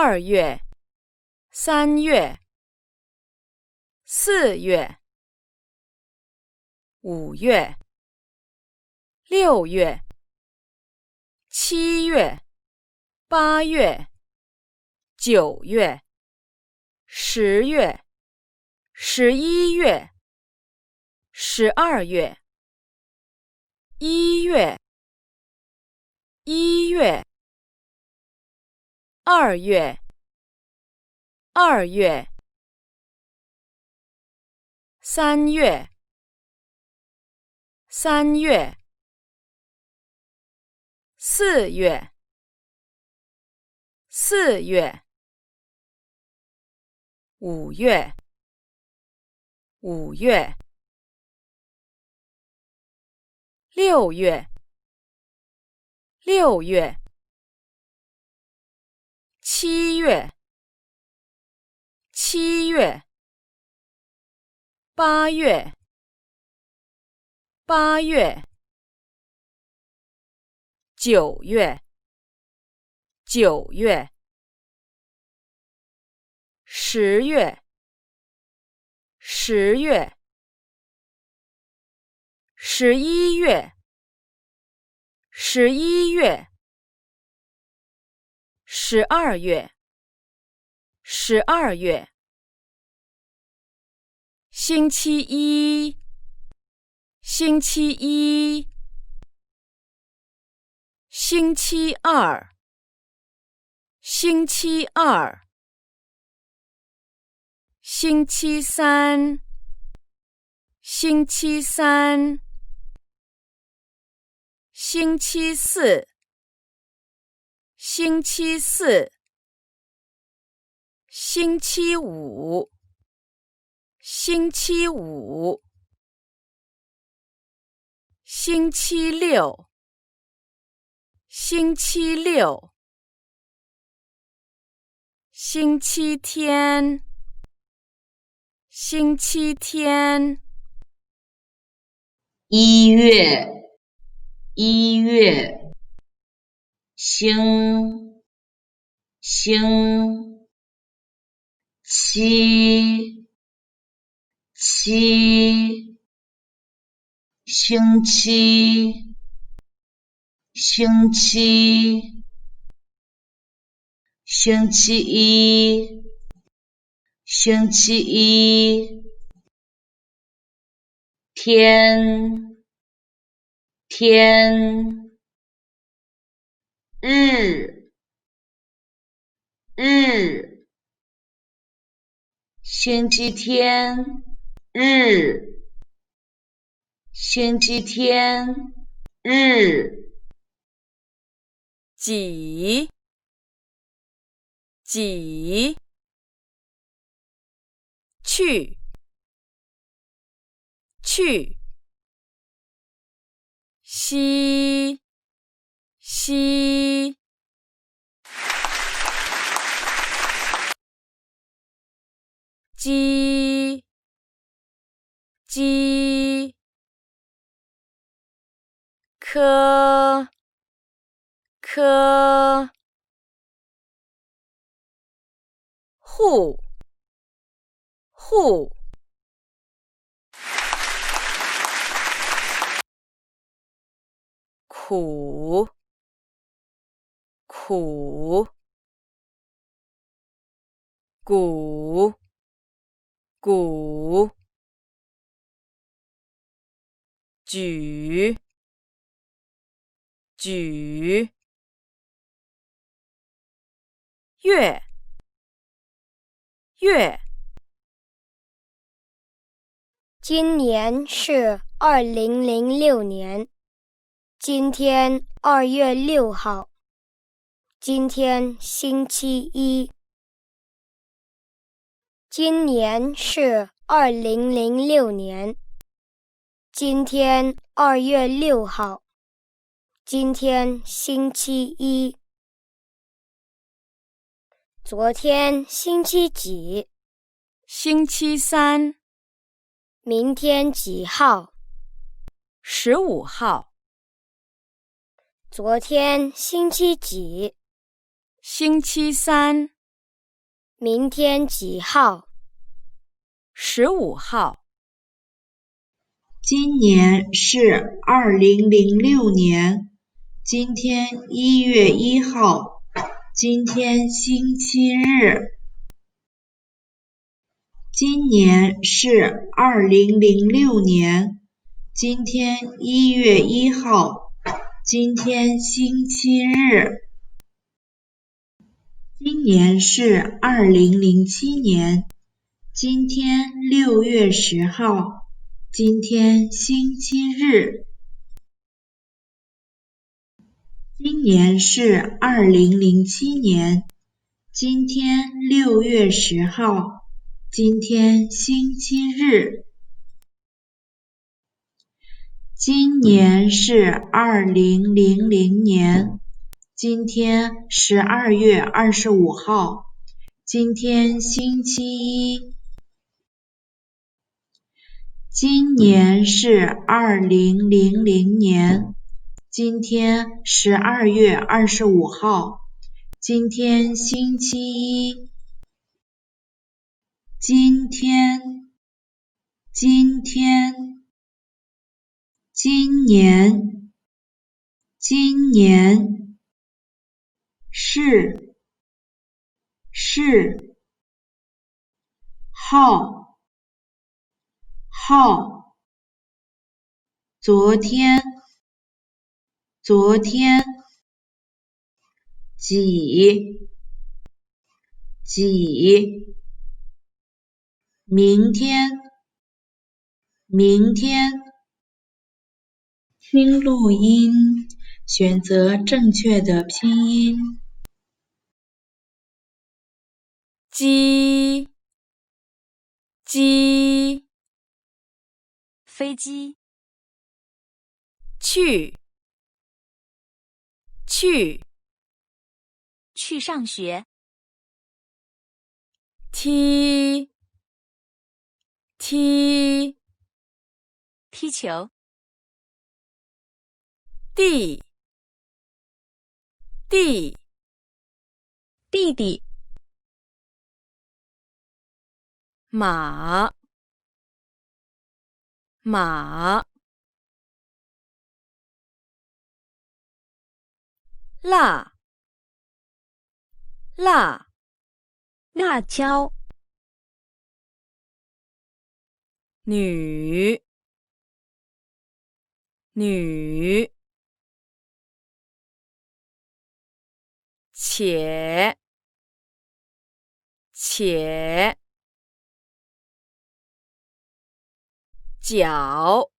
2月、3月、4月、5月、6月、7月、8月、9月、10月、11月、12月、1月、2月、2月、3月、4月、5月、6月、7月、8月、9月、10月、11月、12月。星期一，星期一。星期二，星期二。星期三，星期三。星期四，星期四。星期五，星期五。星期六，星期六。星期天，星期天。1月，1月。星，星。七，七。星期，星期。星期一，星期一。天，天。日，日。星期天，日。星期天，日。几，几。去，去。西，西。鸡，鸡。科，科。户，户。苦，苦。鼓，鼓。举，举。月，月。今年是2006年，今天2月6号，今天星期一。今年是2006年，今天2月6号，今天星期一。昨天星期几？星期三。明天几号？15号。昨天星期几？星期三。明天几号？15号。今年是2006年，今天1月1号，今天星期日。今年是2006年，今天1月1号，今天星期日。今年是2007年，今天6月10号，今天星期日。今年是2007年，今天6月10号，今天星期日。今年是2000年，今天12月25号，今天星期一。今年是2000年，今天12月25号，今天星期一。今天，今年，是，号，昨天，几，明天，听录音，选择正确的拼音。鸡，飞机，去去上学，踢踢球，地弟弟，马辣辣椒，女且脚